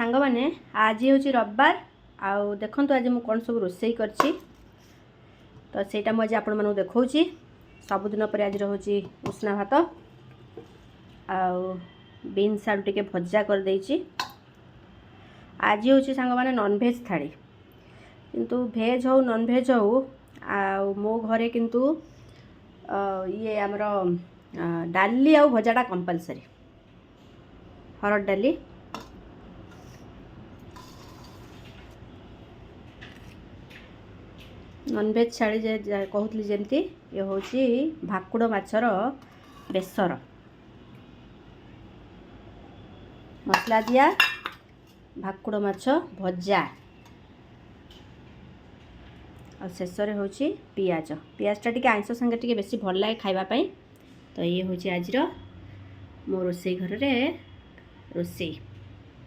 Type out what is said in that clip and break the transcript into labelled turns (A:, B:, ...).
A: सांग मैंने आज हूँ रविवार आउ देखु आज मुझे कौन सब रोषे कर तो सेटा मुझे आपण मानू देखा सबुदिन पर आज रोचे उष्णा भात आउ बीन्स आलू टे भजा कर देछि। आज हूँ सांग मैंने नॉनभेज थाली किंतु भेज हो नॉनभेज हो आ मो घरे किंतु ये आमर डाली आउ भजाटा कंपलसरी हरड़ डाली नॉनभेज छाड़ी कहूली जमती ये हूँ भाकुड़ माछर बेसर मसला दिया भाकुड़ माछ भजा और शेष हूँ पियाज पियाजटा टी आइंस संगे टी बेसी भल लगे खावाई। तो ये हूँ आज मो रोषे घर रोषे।